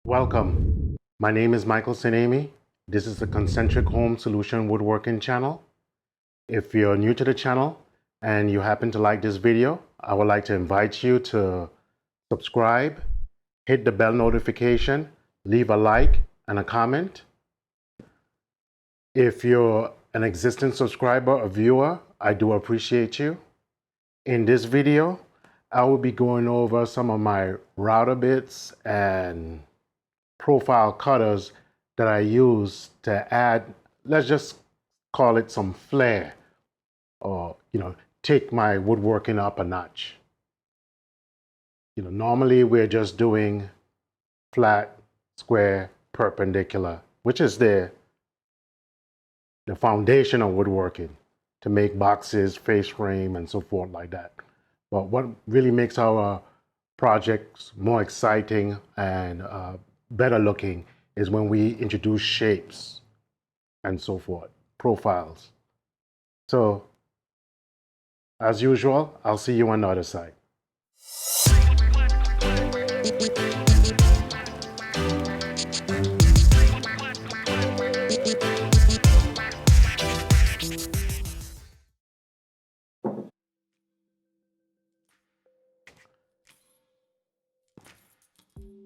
Welcome. My name is Michael Sinemi. This is the Concentric Home Solution Woodworking channel. If you're new to the channel and you happen to like this video, I would like to invite you to subscribe, hit the bell notification, leave a like and a comment. If you're an existing subscriber or viewer, I do appreciate you. In this video, I will be going over some of my router bits and profile cutters that I use to add, let's just call it some flair, or take my woodworking up a notch. Normally we're just doing flat, square, perpendicular, which is the foundation of woodworking, to make boxes, face frame, and so forth like that. But what really makes our projects more exciting and better looking is when we introduce shapes and so forth, profiles. So, as usual, I'll see you on the other side.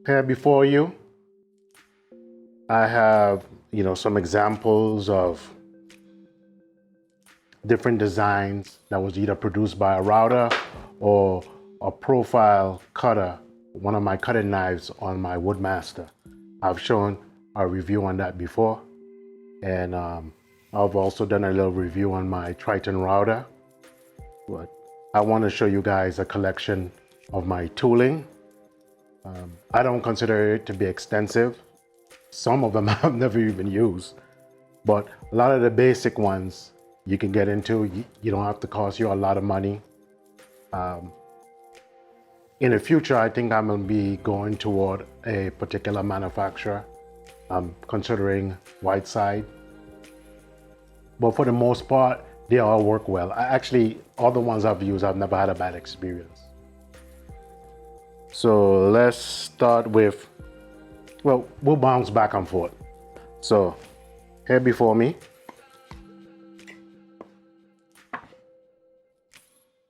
Here before you, I have, some examples of different designs that was either produced by a router or a profile cutter, one of my cutting knives on my Woodmaster. I've shown a review on that before, and I've also done a little review on my Triton router. But I want to show you guys a collection of my tooling. I don't consider it to be extensive. Some of them I've never even used, but a lot of the basic ones you can get into. You don't have to cost you a lot of money. In the future, I think I'm going to be going toward a particular manufacturer. I'm considering Whiteside, but for the most part, they all work well. All the ones I've used, I've never had a bad experience. So let's start with, we'll bounce back and forth. So here before me,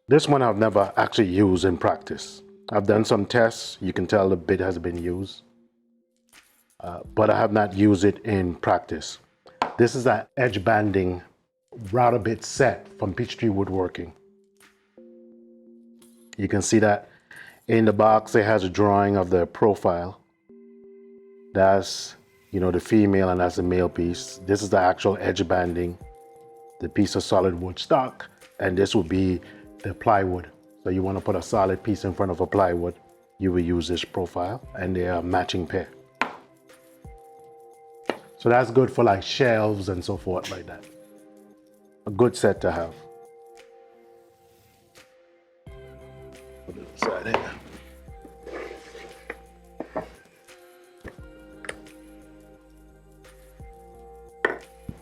this one I've never actually used in practice. I've done some tests. You can tell the bit has been used, but I have not used it in practice. This is an edge banding router bit set from Peachtree Woodworking. You can see that in the box it has a drawing of the profile. That's the female, and that's the male piece. This is the actual edge banding, the piece of solid wood stock, and this will be the plywood. So you want to put a solid piece in front of a plywood, you will use this profile, and they are matching pair. So that's good for like shelves and so forth like that. A good set to have. Put it aside there.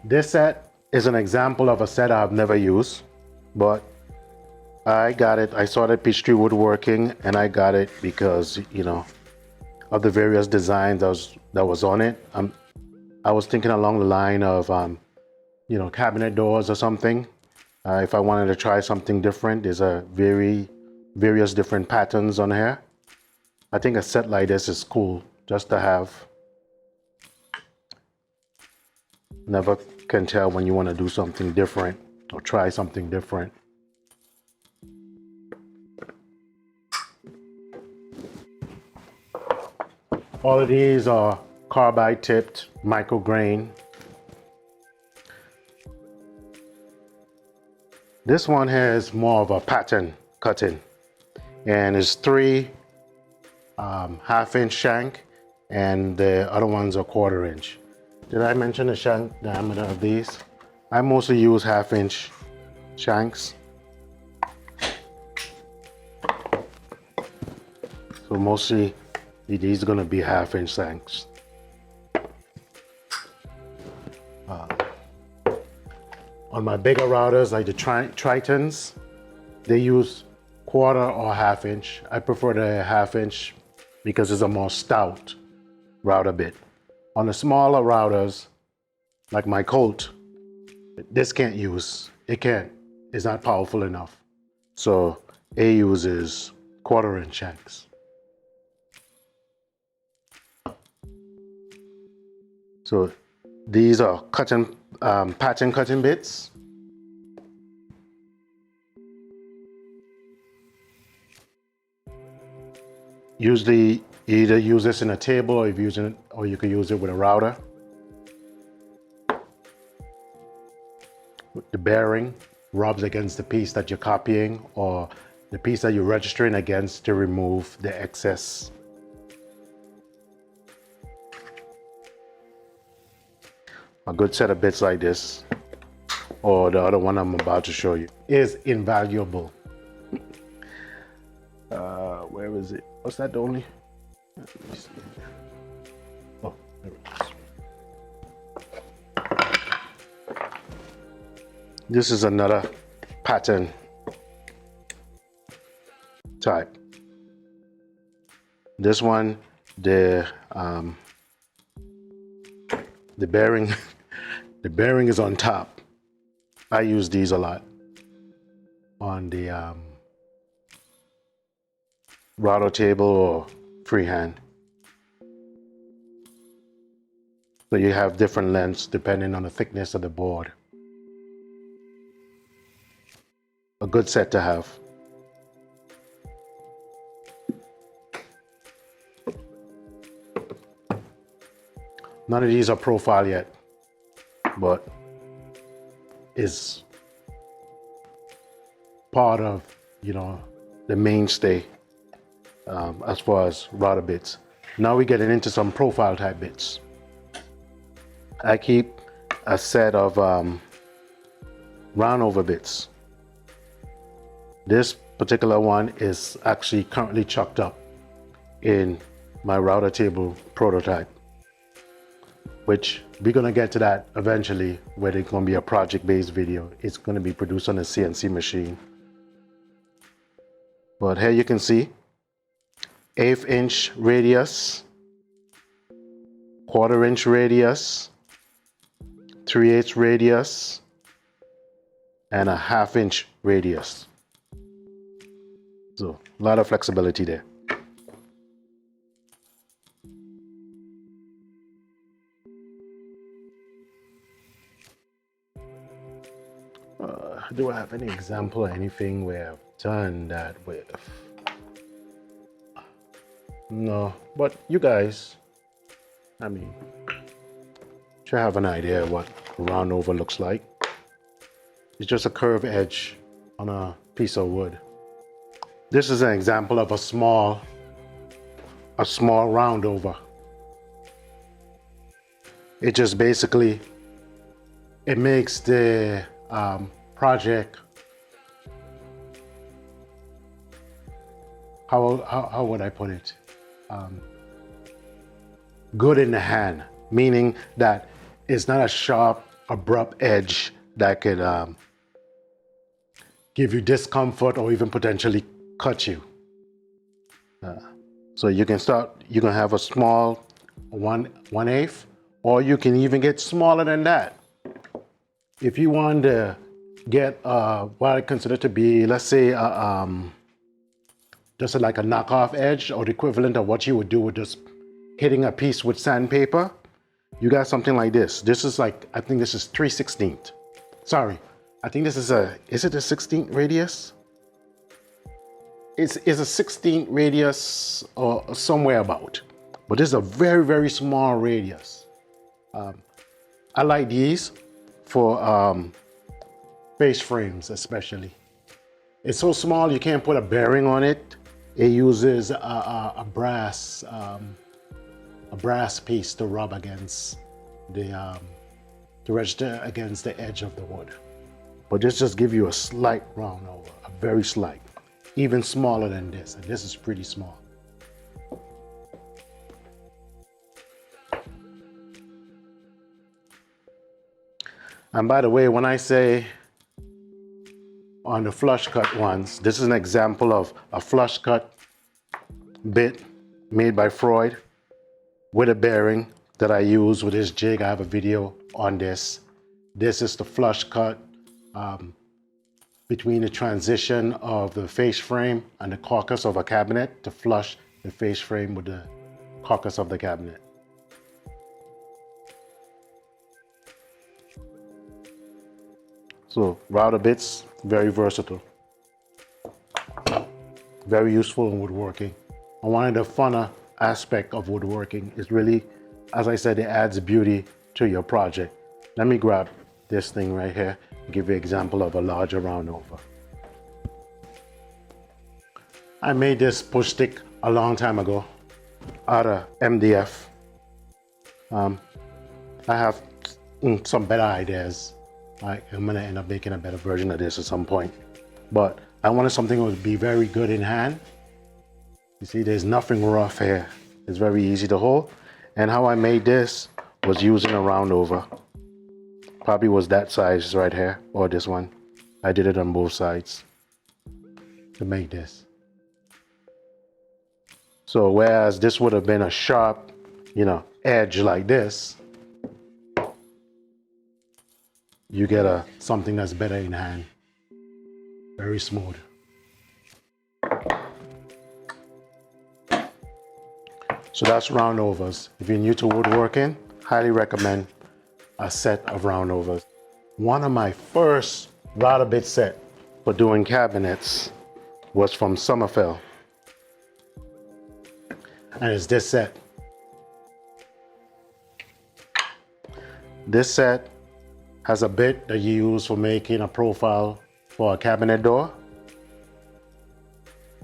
This set is an example of a set I've never used, but I got it. I saw that Peachtree Woodworking, and I got it because of the various designs that was on it. I was thinking along the line of cabinet doors or something. If I wanted to try something different, there's various different patterns on here. I think a set like this is cool just to have. Never can tell when you want to do something different or try something different. All of these are carbide tipped micrograin. This one has more of a pattern cutting, and it's 3 half-inch shank, and the other ones are 1/4 inch. Did I mention the shank diameter of these? I mostly use half-inch shanks. So mostly these are going to be half-inch shanks. On my bigger routers, like the Tritons, they use 1/4 or 1/2 inch. I prefer the 1/2 inch because it's a more stout router bit. On the smaller routers, like my Colt, this can't use. It can't. It's not powerful enough. So it uses 1/4" shanks. So these are pattern cutting bits. Usually you either use this in a table or or you could use it with a router. The bearing rubs against the piece that you're copying or the piece that you're registering against to remove the excess. A good set of bits like this, or the other one I'm about to show you, is invaluable. Where is it? What's that the only? Let me see. Oh, there it is. This is another pattern type. This one, the bearing, the bearing is on top. I use these a lot on the router table or freehand. So you have different lengths depending on the thickness of the board. A good set to have. None of these are profile yet, but is part of, the mainstay as far as router bits. Now we're getting into some profile type bits. I keep a set of round over bits. This particular one is actually currently chucked up in my router table prototype, which we're gonna get to that eventually, where it's gonna be a project-based video. It's gonna be produced on a CNC machine. But here you can see 1/8 inch radius, 1/4 inch radius, 3/8 radius, and a 1/2 inch radius. So a lot of flexibility there. Do I have any example or anything where I've done that with? No, but you guys, should have an idea what a round over looks like. It's just a curved edge on a piece of wood. This is an example of a small round over. It just basically, it makes the project, how would I put it? Good in the hand, meaning that it's not a sharp, abrupt edge that could give you discomfort or even potentially cut you. So you can have a small 1/8, or you can even get smaller than that. If you want to get what I consider to be, let's say, just like a knockoff edge, or the equivalent of what you would do with just hitting a piece with sandpaper, you got something like this. This is like, I think this is 3/16. Sorry, I think this is is it a 16th radius? It's a 16th radius or somewhere about, but this is a very, very small radius. I like these for face frames especially. It's so small you can't put a bearing on it. It uses a brass piece to rub against to register against the edge of the wood. But this just gives you a slight round over, a very slight, even smaller than this, and this is pretty small. And by the way, when I say on the flush cut ones, this is an example of a flush cut bit made by Freud. with a bearing that I use with this jig. I have a video on this. This is the flush cut between the transition of the face frame and the carcass of a cabinet to flush the face frame with the carcass of the cabinet. So router bits, very versatile, very useful in woodworking. And one of the funner aspect of woodworking is really, as I said, it adds beauty to your project. Let me grab this thing right here and give you an example of a larger round over. I made this push stick a long time ago out of MDF. I have some better ideas. I'm gonna end up making a better version of this at some point. But I wanted something that would be very good in hand. You see, there's nothing rough here. It's very easy to hold. And how I made this was using a round over. Probably was that size right here, or this one. I did it on both sides to make this. So whereas this would have been a sharp, edge like this, you get something that's better in hand. Very smooth. So that's round overs. If you're new to woodworking, highly recommend a set of round overs. One of my first router bit set for doing cabinets was from Somerville. And it's this set. This set has a bit that you use for making a profile for a cabinet door.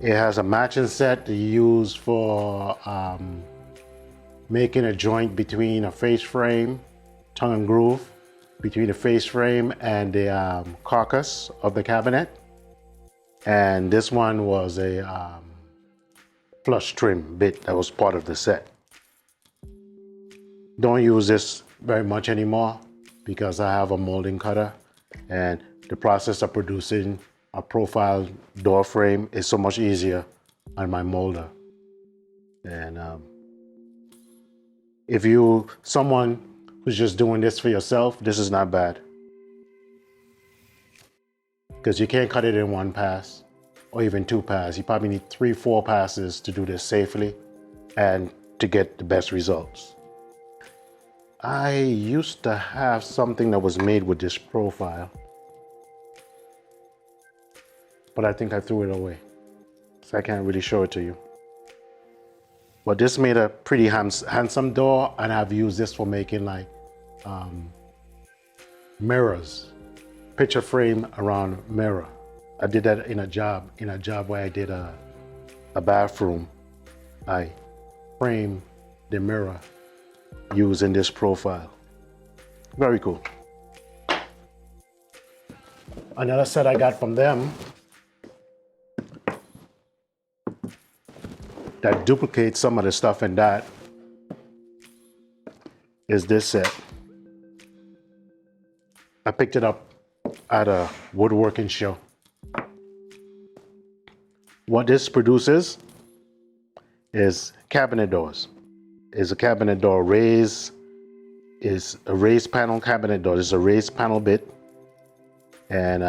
It has a matching set that you use for making a joint between a face frame, tongue and groove, between the face frame and the carcass of the cabinet. And this one was a flush trim bit that was part of the set. Don't use this very much anymore because I have a molding cutter, and the process of producing a profile door frame is so much easier on my molder. And if you someone who's just doing this for yourself, this is not bad, because you can't cut it in one pass or even two passes. You probably need 3-4 passes to do this safely and to get the best results. I used to have something that was made with this profile, but I think I threw it away, so I can't really show it to you. But this made a pretty handsome door, and I've used this for making like mirrors, picture frame around mirror. I did that in a job where I did a bathroom. I framed the mirror using this profile. Very cool. Another set I got from them that duplicates some of the stuff in that is this set. I picked it up at a woodworking show. What this produces is cabinet doors. Is a cabinet door is a raised panel cabinet door. It's a raised panel bit, and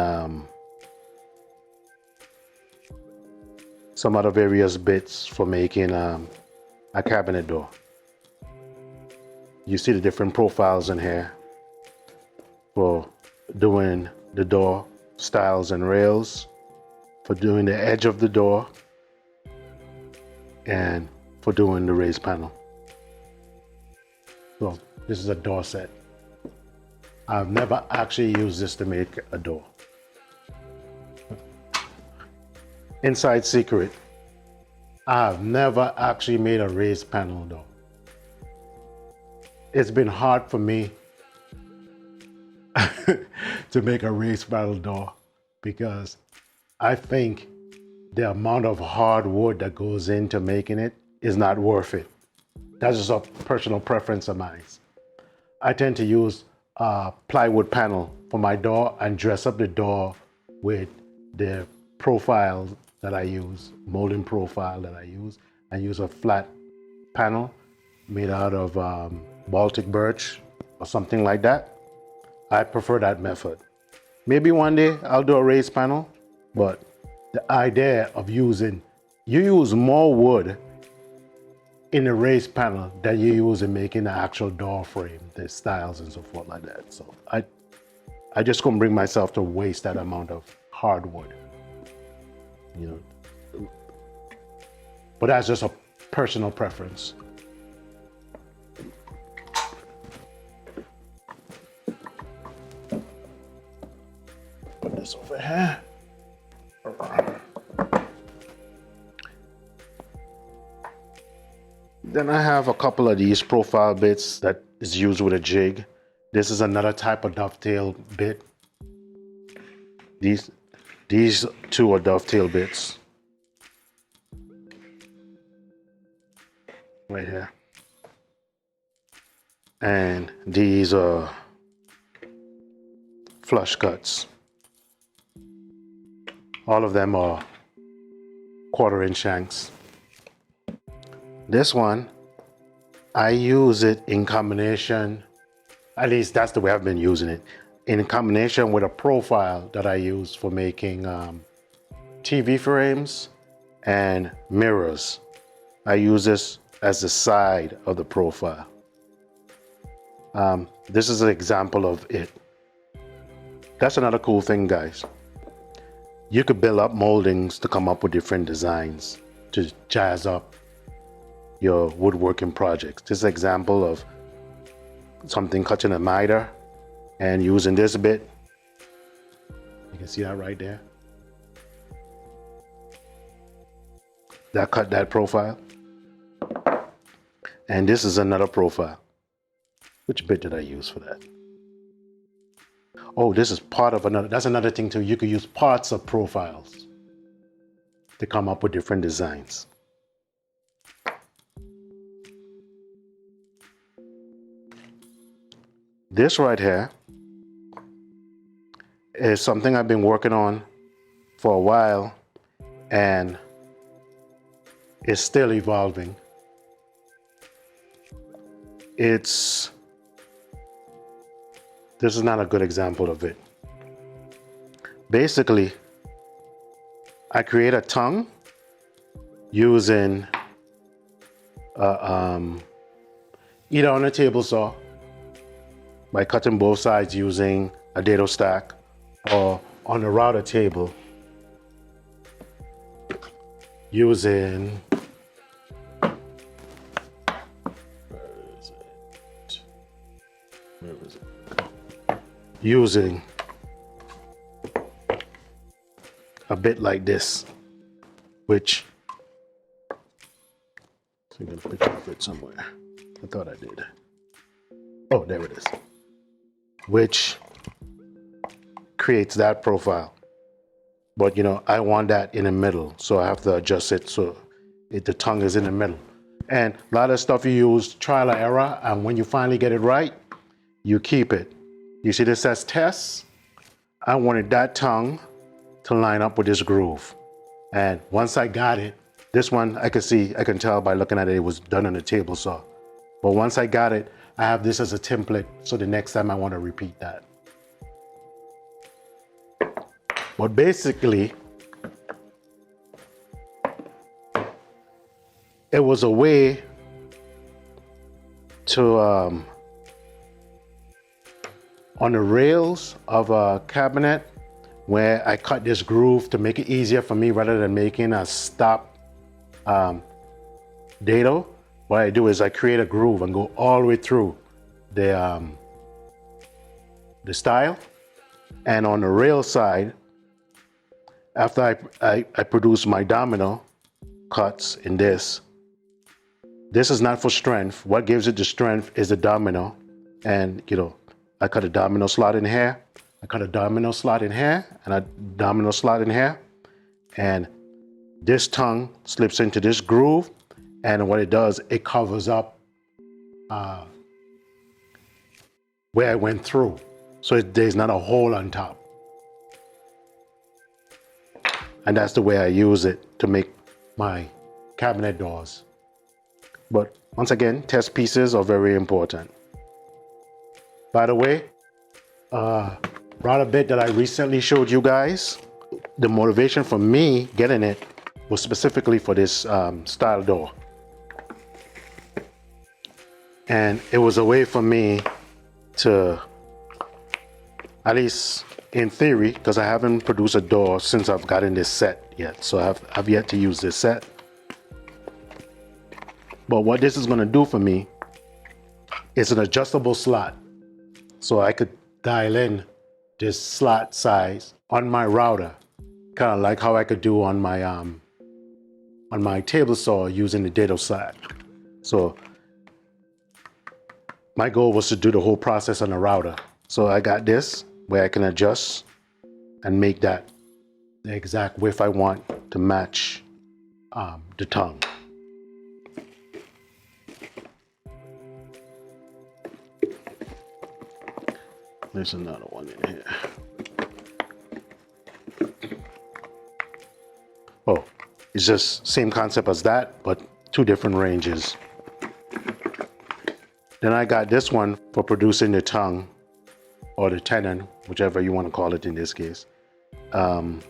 some other various bits for making a cabinet door. You see the different profiles in here for doing the door styles and rails, for doing the edge of the door, and for doing the raised panel. So this is a door set. I've never actually used this to make a door. Inside secret, I've never actually made a raised panel door. It's been hard for me to make a raised panel door because I think the amount of hard wood that goes into making it is not worth it. That's just a personal preference of mine. I tend to use a plywood panel for my door and dress up the door with the profile that I use, molding profile that I use, and use a flat panel made out of Baltic birch or something like that. I prefer that method. Maybe one day I'll do a raised panel, but the idea of you use more wood in the raised panel than you use in making the actual door frame, the styles and so forth like that. So I just couldn't bring myself to waste that amount of hardwood, you know. But that's just a personal preference. Put this over here. Then I have a couple of these profile bits that is used with a jig. This is another type of dovetail bit. These two are dovetail bits. Right here. And these are flush cuts. All of them are 1/4 inch shanks. This one, I use it in combination, at least that's the way I've been using it, in combination with a profile that I use for making TV frames and mirrors. I use this as the side of the profile. This is an example of it. That's another cool thing, guys. You could build up moldings to come up with different designs to jazz up your woodworking projects. This is an example of something cut in a miter and using this bit. You can see that right there. That cut that profile. And this is another profile. Which bit did I use for that? Oh, this is part of another. That's another thing too. You could use parts of profiles to come up with different designs. This right here is something I've been working on for a while, and it's still evolving. This is not a good example of it. Basically, I create a tongue using either on a table saw by cutting both sides using a dado stack, or on the router table using using a bit like this, which I'm gonna put a bit somewhere. I thought I did. Oh, there it is. Which creates that profile. But you know, I want that in the middle, so I have to adjust it so the tongue is in the middle. And a lot of stuff you use trial and error, and when you finally get it right, you keep it. You see this says test? I wanted that tongue to line up with this groove. And once I got it, this one I can tell by looking at it, it was done on a table saw. But once I got it, I have this as a template, so the next time I want to repeat that. But basically, it was a way to, on the rails of a cabinet, where I cut this groove to make it easier for me rather than making a stop dado. What I do is I create a groove and go all the way through the style. And on the rail side, after I produce my domino cuts in this is not for strength. What gives it the strength is the domino. And you know, I cut a domino slot in here, I cut a domino slot in here, and a domino slot in here. And this tongue slips into this groove, and what it does, it covers up where I went through. So there's not a hole on top. And that's the way I use it to make my cabinet doors. But once again, test pieces are very important. By the way, router bit that I recently showed you guys, the motivation for me getting it was specifically for this style door. And it was a way for me to, at least in theory, because I haven't produced a door since I've gotten this set yet. So I've yet to use this set. But what this is going to do for me is an adjustable slot. So I could dial in this slot size on my router, kind of like how I could do on my table saw using the dado slot. So my goal was to do the whole process on the router. So I got this where I can adjust and make that the exact width I want to match the tongue. There's another one in here. Oh, it's just same concept as that, but two different ranges. Then I got this one for producing the tongue or the tenon, whichever you want to call it in this case, on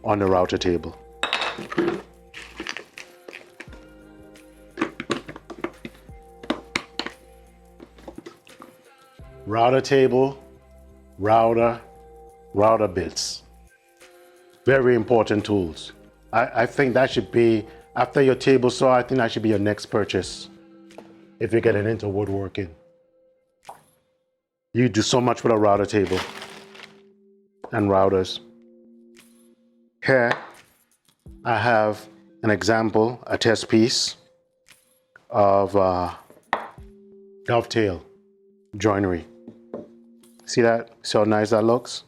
the router table. Router table, router bits. Very important tools. I think that should be, after your table saw, I think that should be your next purchase if you're getting into woodworking. You do so much with a router table and routers. Here, I have an example, a test piece of dovetail joinery. See that? See how nice that looks?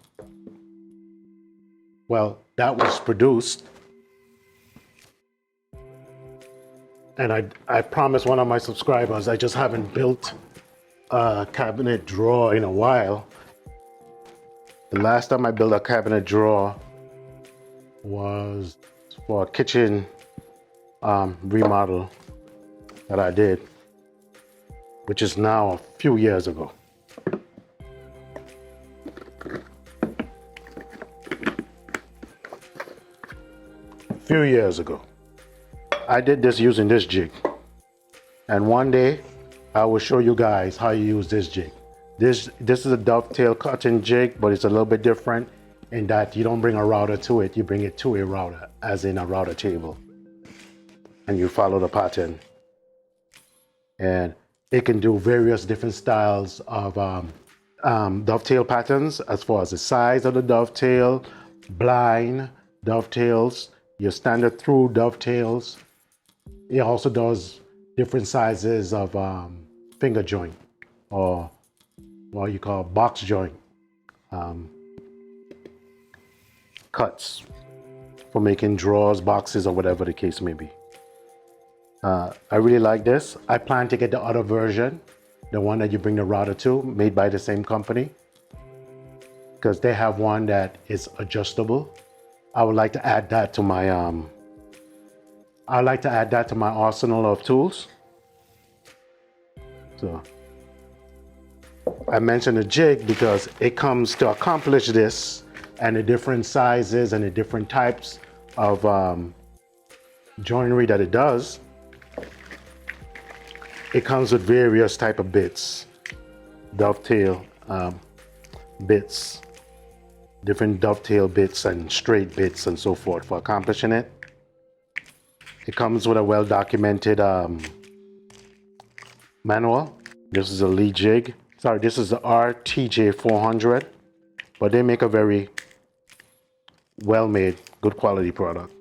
Well, that was produced, and I promised one of my subscribers I just haven't built a cabinet drawer in a while. The last time I built a cabinet drawer was for a kitchen remodel that I did, which is now a few years ago. Few years ago. I did this using this jig. And one day I will show you guys how you use this jig. This is a dovetail cutting jig, but it's a little bit different in that you don't bring a router to it, you bring it to a router, as in a router table. And you follow the pattern. And it can do various different styles of dovetail patterns as far as the size of the dovetail, blind dovetails, your standard through dovetails. It also does different sizes of finger joint, or what you call box joint cuts for making drawers, boxes, or whatever the case may be. I really like this. I plan to get the other version, the one that you bring the router to, made by the same company, because they have one that is adjustable. I would like to add that to my arsenal of tools. So I mentioned the jig because it comes to accomplish this, and the different sizes and the different types of joinery that it does. It comes with various type of bits, dovetail bits, different dovetail bits and straight bits and so forth for accomplishing it. It comes with a well-documented manual. This is a Lee jig. Sorry, this is the RTJ 400, but they make a very well-made, good quality product.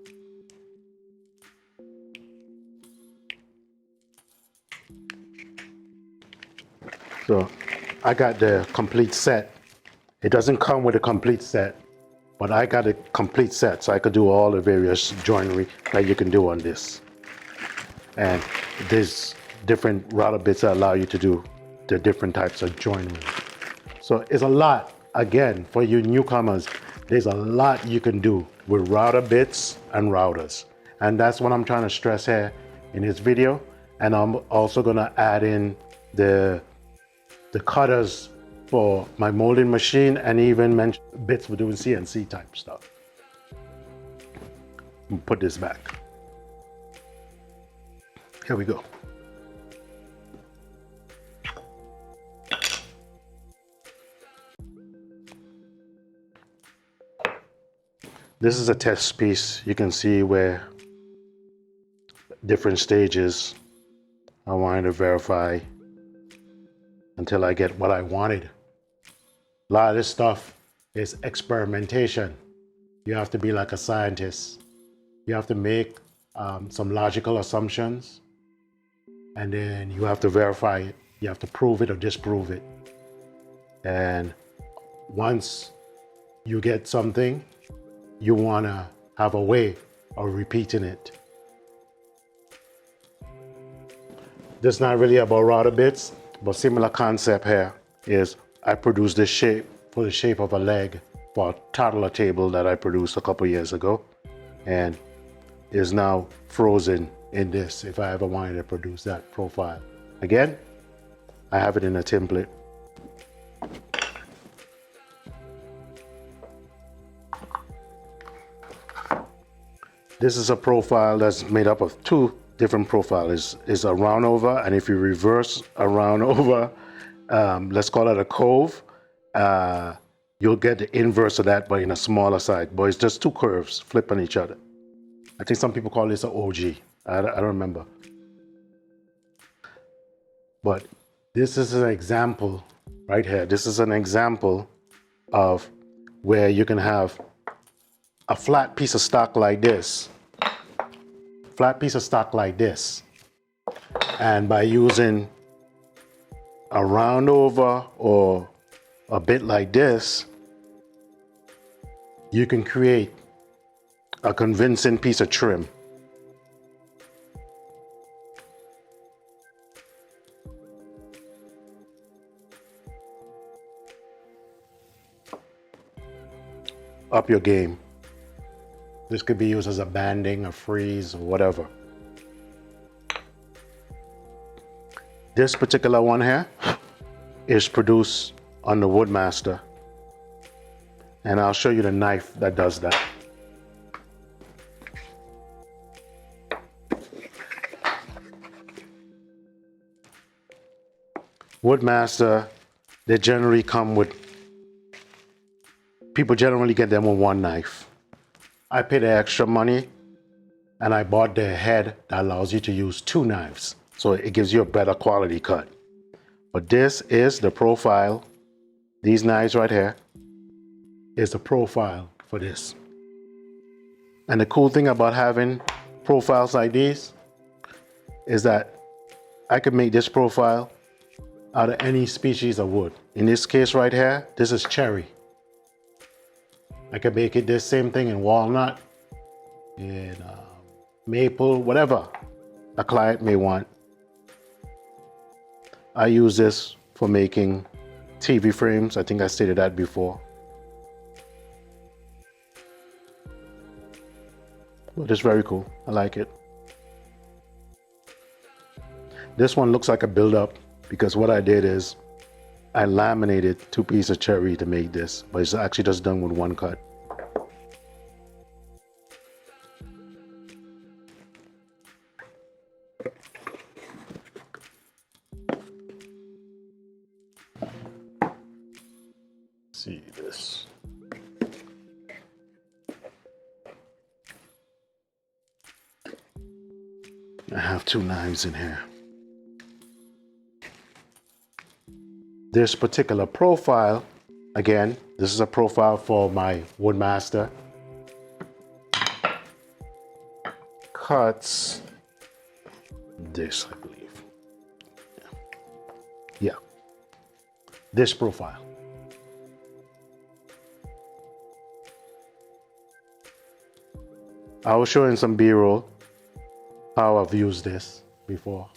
So I got the complete set. It doesn't come with a complete set, but I got a complete set so I could do all the various joinery that you can do on this. And there's different router bits that allow you to do the different types of joinery. So it's a lot, again, for you newcomers, there's a lot you can do with router bits and routers. And that's what I'm trying to stress here in this video. And I'm also gonna add in the cutters for my molding machine, and even mention bits for doing CNC type stuff. Put this back. Here we go. This is a test piece. You can see where different stages I wanted to verify until I get what I wanted. A lot of this stuff is experimentation. You have to be like a scientist. You have to make some logical assumptions, and then you have to verify it. You have to prove it or disprove it. And once you get something, you want to have a way of repeating it. This is not really about router bits, but similar concept here is I produced this shape for the shape of a leg for a toddler table that I produced a couple years ago, and is now frozen in this if I ever wanted to produce that profile. Again, I have it in a template. This is a profile that's made up of two different profiles. It's a round over, and if you reverse a round over, let's call it a cove, you'll get the inverse of that, but in a smaller size. But it's just two curves flip on each other. I think some people call this an OG. I don't remember. But this is an example right here. This is an example of where you can have a flat piece of stock like this. Flat piece of stock like this. And by using a round over or a bit like this, you can create a convincing piece of trim. Up your game. This could be used as a banding, a freeze, or whatever. This particular one here is produced on the Woodmaster, and I'll show you the knife that does that. Woodmaster, they generally come with, people generally get them with one knife. I paid the extra money and I bought the head that allows you to use two knives, so it gives you a better quality cut. But this is the profile. These knives right here is the profile for this. And the cool thing about having profiles like these is that I could make this profile out of any species of wood. In this case right here, this is cherry. I could make it this same thing in walnut, in maple, whatever a client may want. I use this for making TV frames. I think I stated that before. But it's very cool. I like it. This one looks like a build-up because what I did is I laminated two pieces of cherry to make this, but it's actually just done with one cut. See this. I have two knives in here. This particular profile, again, this is a profile for my Woodmaster. Cuts this, I believe. Yeah. This profile. I will show in some B-roll how I've used this before.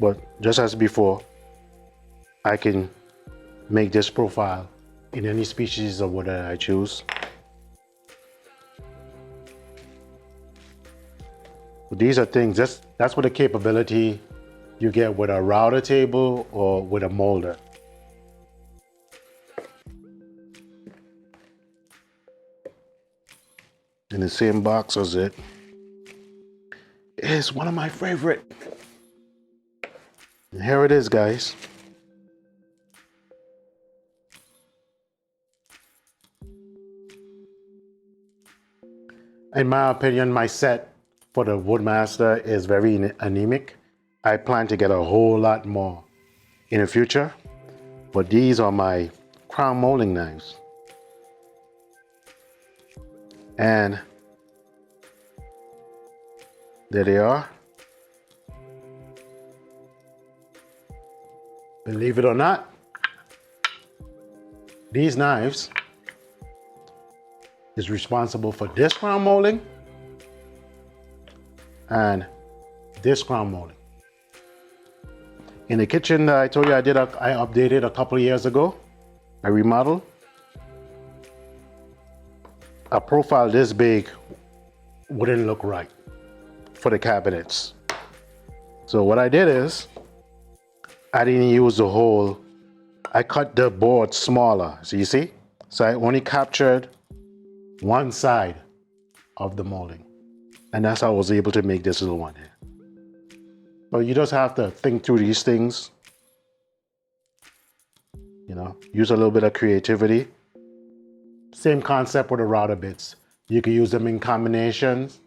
But just as before, I can make this profile in any species of wood that I choose. These are things, that's what the capability you get with a router table or with a molder. In the same box as it is one of my favorite. And here it is, guys. In my opinion, my set for the Woodmaster is very anemic. I plan to get a whole lot more in the future, but these are my crown molding knives. And there they are. Believe it or not, these knives is responsible for this crown molding and this crown molding. In the kitchen that I told you I updated a couple of years ago, I remodeled. A profile this big wouldn't look right for the cabinets. So what I did is, I didn't use the whole, I cut the board smaller, so you see? So I only captured one side of the molding. And that's how I was able to make this little one here. But you just have to think through these things. You know, use a little bit of creativity. Same concept with the router bits. You can use them in combinations.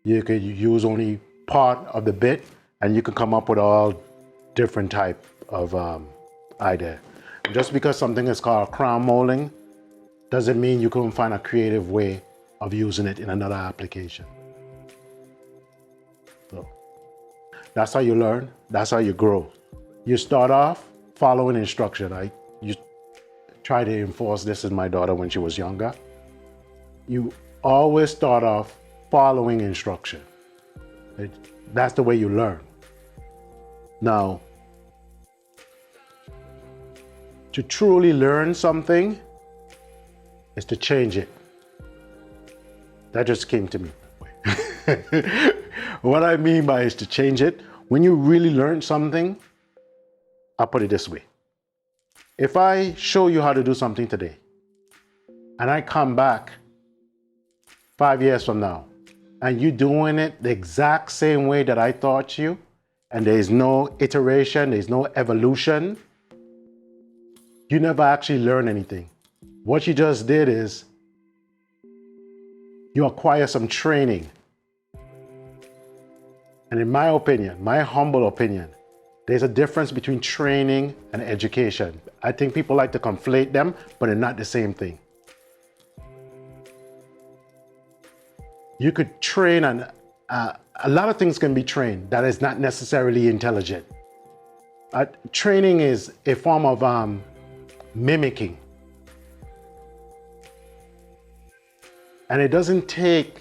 You could use only part of the bit, and you can come up with all different type of idea. Just because something is called crown molding doesn't mean you couldn't find a creative way of using it in another application. So that's how you learn. That's how you grow. You start off following instruction. You try to enforce this in my daughter when she was younger. You always start off following instruction. That's the way you learn. Now, to truly learn something is to change it. That just came to me. What I mean by is to change it. When you really learn something, I'll put it this way. If I show you how to do something today, and I come back 5 years from now, and you're doing it the exact same way that I taught you, and there's no iteration, there's no evolution, you never actually learn anything. What you just did is you acquire some training. And in my opinion, my humble opinion, there's a difference between training and education. I think people like to conflate them, but they're not the same thing. You could train, and a lot of things can be trained that is not necessarily intelligent. Training is a form of mimicking. And it doesn't take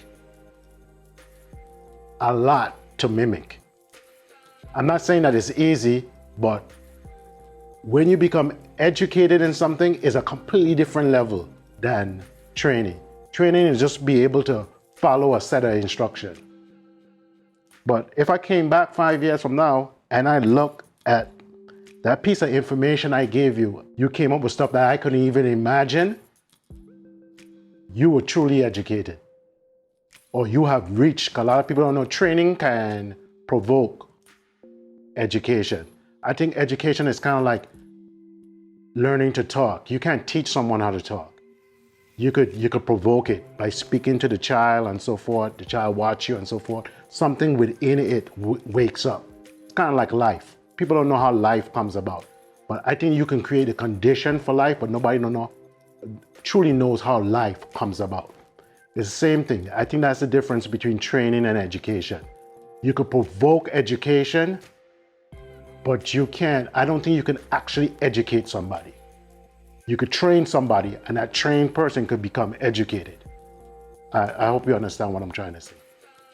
a lot to mimic. I'm not saying that it's easy, but when you become educated in something, is a completely different level than training. Training is just be able to follow a set of instructions. But if I came back 5 years from now and I look at that piece of information I gave you, you came up with stuff that I couldn't even imagine, you were truly educated. Or you have reached, a lot of people don't know, training can provoke education. I think education is kind of like learning to talk. You can't teach someone how to talk. You could provoke it by speaking to the child and so forth. The child watch you and so forth. Something within it wakes up. It's kind of like life. People don't know how life comes about. But I think you can create a condition for life, but nobody truly knows how life comes about. It's the same thing. I think that's the difference between training and education. You could provoke education, but I don't think you can actually educate somebody. You could train somebody, and that trained person could become educated. I hope you understand what I'm trying to say,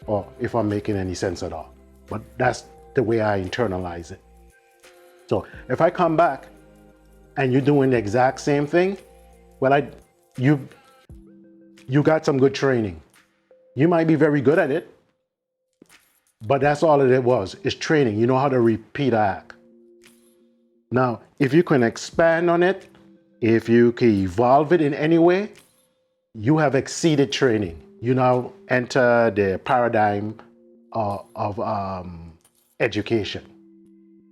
or if I'm making any sense at all. But that's the way I internalize it. So if I come back and you're doing the exact same thing, well, you got some good training. You might be very good at it, But that's all it was. It's training. You know how to repeat a act. Now, if you can expand on it, if you can evolve it in any way, you have exceeded training. You now enter the paradigm of education.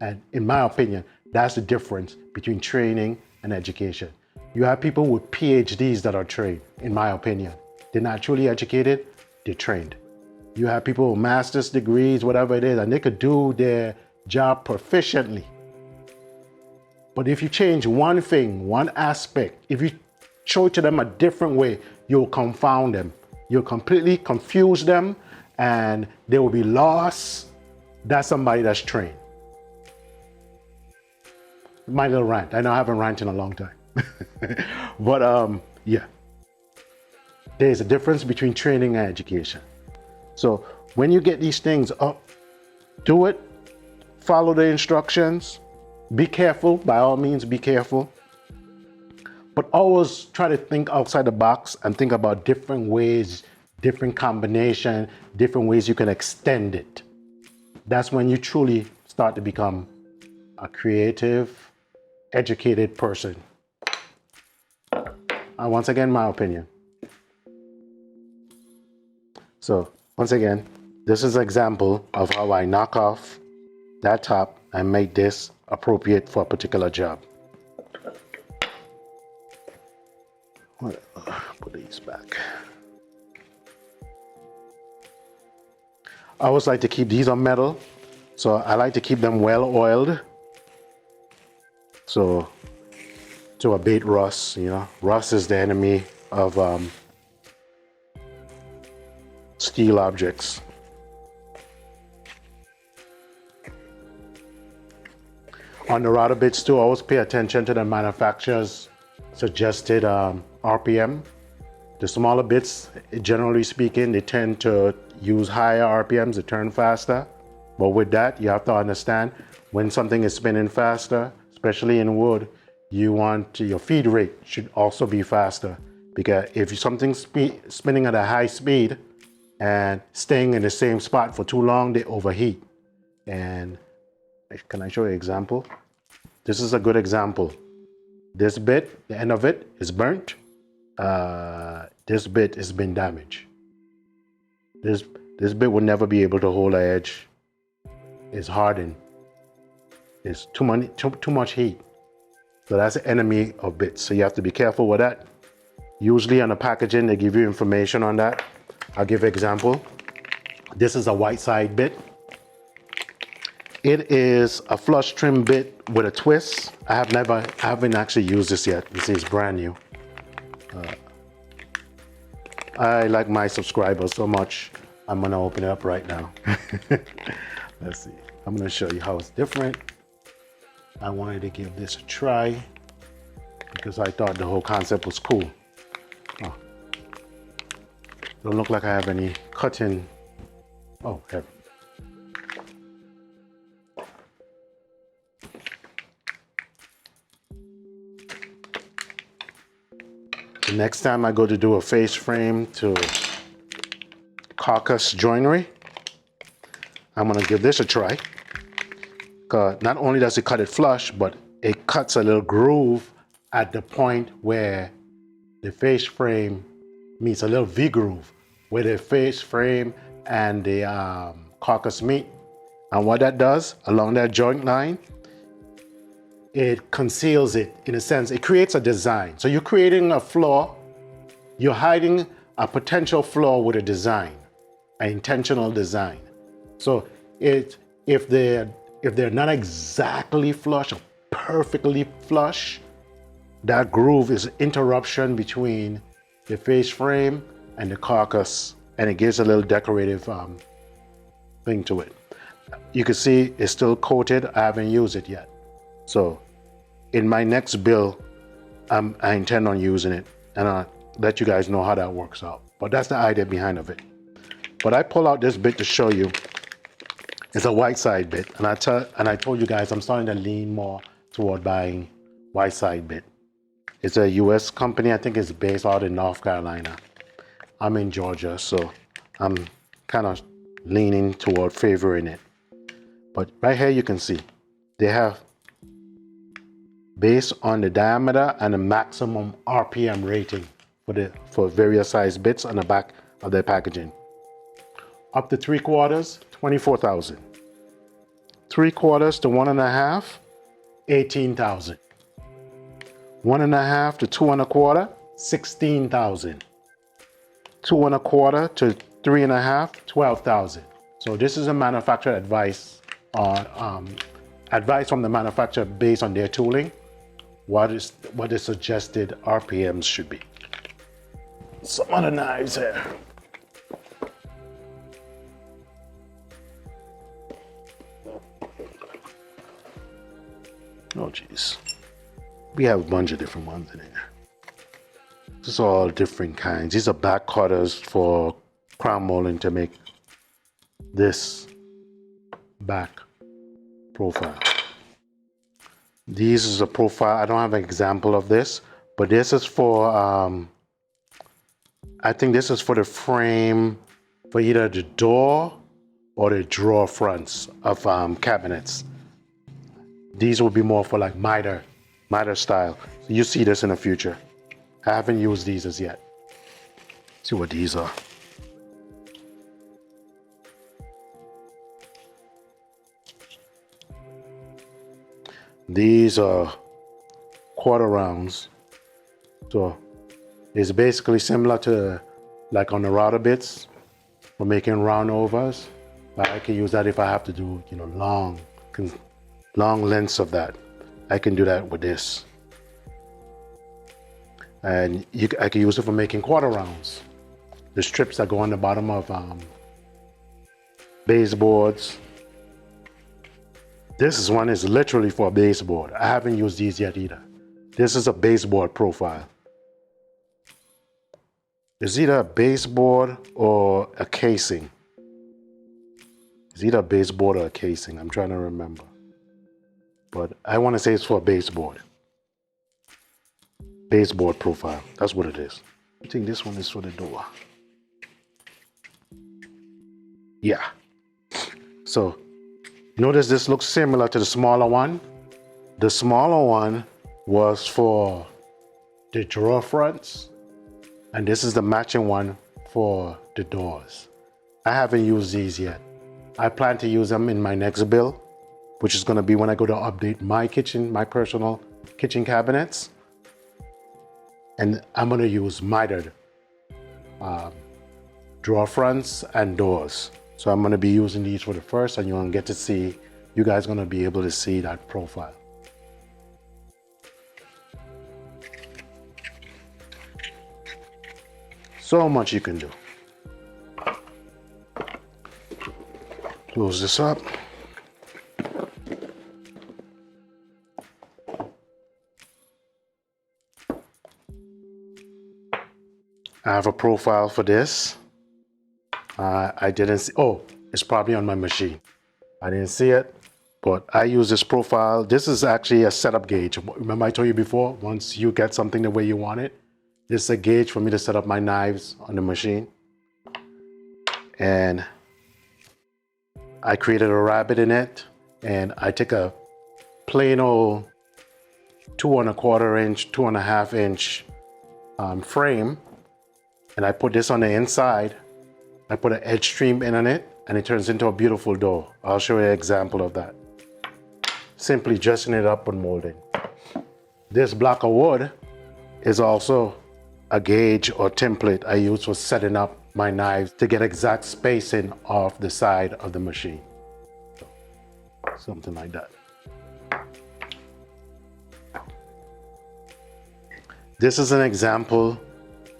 And in my opinion, that's the difference between training and education. You have people with PhDs that are trained, in my opinion. They're not truly educated, they're trained. You have people with master's degrees, whatever it is, and they could do their job proficiently. But if you change one thing, one aspect, if you show it to them a different way, you'll confound them. You'll completely confuse them and they will be lost. That's somebody that's trained. My little rant. I know I haven't ranted in a long time. But yeah. There's a difference between training and education. So when you get these things up, do it, follow the instructions, be careful, by all means be careful, but always try to think outside the box and think about different ways, different combination, different ways you can extend it. That's when you truly start to become a creative, educated person. Once again, my opinion. So once again, this is an example of how I knock off that top and make this appropriate for a particular job. Put these back. I always like to keep these on metal, so I like to keep them well oiled. So to abate rust, you know, rust is the enemy of steel objects. On the router bits too, always pay attention to the manufacturer's suggested RPM. The smaller bits, generally speaking, they tend to use higher RPMs to turn faster. But with that, you have to understand when something is spinning faster, especially in wood, you want your feed rate should also be faster. Because if something's spinning at a high speed and staying in the same spot for too long, they overheat. And can I show you an example? This is a good example. This bit, the end of it is burnt. This bit has been damaged. This bit will never be able to hold an edge. It's hardened. It's too much heat. So that's the enemy of bits. So you have to be careful with that. Usually on the packaging, they give you information on that. I'll give an example. This is a white side bit. It is a flush trim bit with a twist. I haven't actually used this yet. This is brand new. I like my subscribers so much, I'm gonna open it up right now. Let's see. I'm gonna show you how it's different. I wanted to give this a try because I thought the whole concept was cool. Oh. Don't look like I have any cutting. Oh, here. The next time I go to do a face frame to carcass joinery, I'm gonna give this a try. Not only does it cut it flush, but it cuts a little groove at the point where the face frame meets a little V groove, where the face frame and the carcass meet. And what that does along that joint line, it conceals it in a sense. It creates a design. So you're creating a flaw, you're hiding a potential flaw with a design, an intentional design. So if they're not exactly flush or perfectly flush, that groove is interruption between the face frame and the carcass, and it gives a little decorative thing to it. You can see it's still coated. I haven't used it yet. So in my next build, I intend on using it, and I'll let you guys know how that works out. But that's the idea behind of it. But I pull out this bit to show you. It's a white side bit, and I told you guys I'm starting to lean more toward buying white side bit. It's a U.S. company. I think it's based out in North Carolina. I'm in Georgia, so I'm kind of leaning toward favoring it. But right here you can see they have based on the diameter and the maximum RPM rating for various size bits on the back of their packaging. Up to 3/4, 24,000. 3/4 to 1.5, 18,000. 1.5 to 2 1/4, 16,000. 2 1/4 to 3 1/2, 12,000. So this is a manufacturer advice on advice from the manufacturer based on their tooling. What the suggested RPMs should be. Some other knives here. Oh geez. We have a bunch of different ones in here. This is all different kinds. These are back cutters for crown molding to make this back profile. This is a profile. I don't have an example of this, but this is for, I think this is for the frame for either the door or the drawer fronts of cabinets. These will be more for like miter style. So you see this in the future. I haven't used these as yet. See what these are. These are quarter rounds. So it's basically similar to like on the router bits for making round overs. But I can use that if I have to do, you know, long lengths of that. I can do that with this. And I can use it for making quarter rounds. The strips that go on the bottom of baseboards. This one is literally for a baseboard. I haven't used these yet either. This is a baseboard profile. It's either a baseboard or a casing. It's either a baseboard or a casing. I'm trying to remember. But I want to say it's for a baseboard. Baseboard profile. That's what it is. I think this one is for the door. Yeah. So notice this looks similar to the smaller one. The smaller one was for the drawer fronts, and this is the matching one for the doors. I haven't used these yet. I plan to use them in my next build, which is going to be when I go to update my kitchen, my personal kitchen cabinets. And I'm going to use mitered drawer fronts and doors. So I'm going to be using these for the first, and you're going to get to see, you guys are going to be able to see that profile. So much you can do. Close this up. I have a profile for this. I didn't see, oh, it's probably on my machine. I didn't see it, but I use this profile. This is actually a setup gauge. Remember I told you before, once you get something the way you want it, this is a gauge for me to set up my knives on the machine. And I created a rabbit in it, and I take a plain old 2 1/4 inch, 2 1/2 inch frame, and I put this on the inside. I put an edge stream in on it, and it turns into a beautiful door. I'll show you an example of that. Simply dressing it up and molding. This block of wood is also a gauge or template I use for setting up my knives to get exact spacing off the side of the machine. So, something like that. This is an example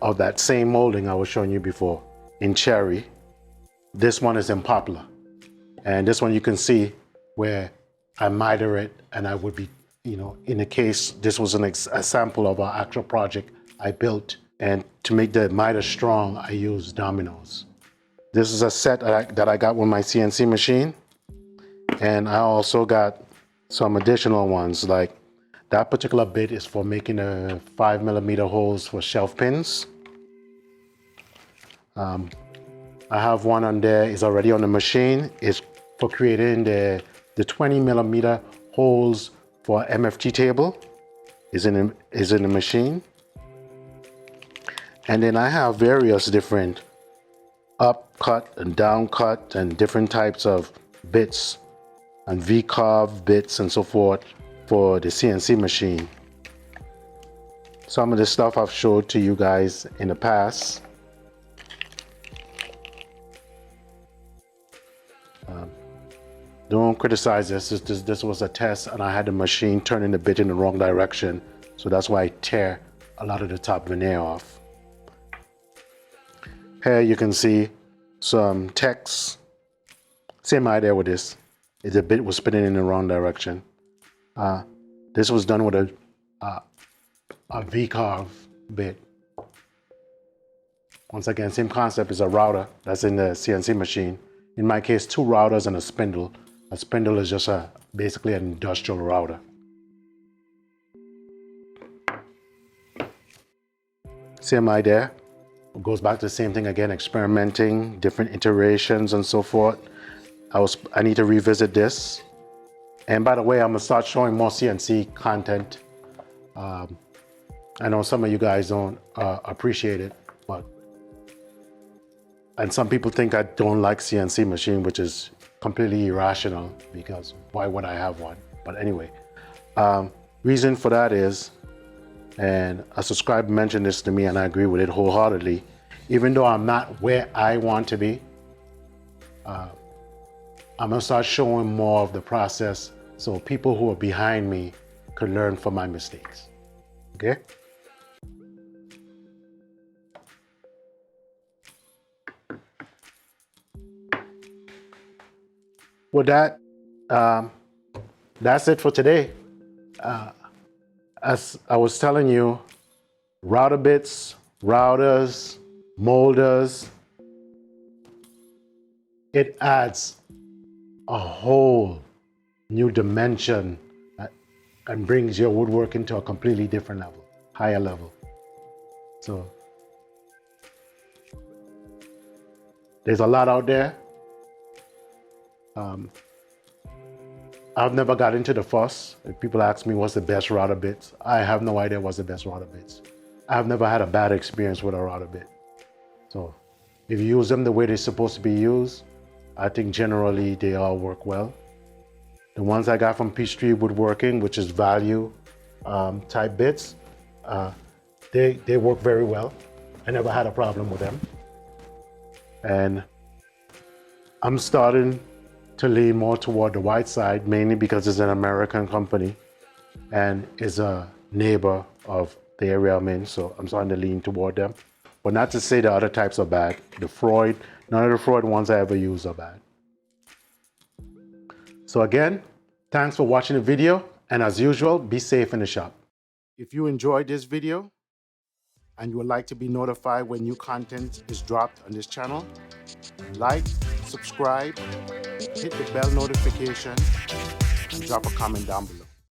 of that same molding I was showing you before in cherry. This one is in poplar. And this one you can see where I miter it, and I would be, you know, in the case, this was a sample of our actual project I built. And to make the miter strong, I use dominoes. This is a set that I got with my CNC machine. And I also got some additional ones, like that particular bit is for making the 5mm holes for shelf pins. I have one on there. It's already on the machine. It's for creating the 20mm holes for MFT table. Is in the machine. And then I have various different up cut and down cut and different types of bits and V-carve bits and so forth for the CNC machine. Some of the stuff I've showed to you guys in the past. Don't criticize this. This was a test and I had the machine turning the bit in the wrong direction. So that's why I tear a lot of the top veneer off. Here you can see some text. Same idea with this. The bit was spinning in the wrong direction. This was done with a V-carve bit. Once again, same concept as a router that's in the CNC machine. In my case, 2 routers and a spindle. A spindle is just basically an industrial router. Same idea. It goes back to the same thing again, experimenting, different iterations and so forth. I need to revisit this. And by the way, I'm gonna start showing more CNC content. I know some of you guys don't appreciate it, and some people think I don't like CNC machine, which is completely irrational because why would I have one? But anyway, reason for that is, and a subscriber mentioned this to me and I agree with it wholeheartedly, even though I'm not where I want to be, I'm gonna start showing more of the process so people who are behind me could learn from my mistakes, okay? With that, that's it for today. As I was telling you, router bits, routers, molders, it adds a whole new dimension and brings your woodworking to a completely different level, higher level. So there's a lot out there. I've never got into the fuss. If people ask me what's the best router bits, I have no idea what's the best router bits. I've never had a bad experience with a router bit. So if you use them the way they're supposed to be used, I think generally they all work well. The ones I got from Peachtree Woodworking, which is value type bits, they work very well. I never had a problem with them. And I'm starting to lean more toward the white side, mainly because it's an American company and is a neighbor of the area I'm in, so I'm starting to lean toward them. But not to say the other types are bad. The Freud, none of the Freud ones I ever use are bad. So again, thanks for watching the video, and as usual, be safe in the shop. If you enjoyed this video and you would like to be notified when new content is dropped on this channel, like, subscribe, hit the bell notification, and drop a comment down below.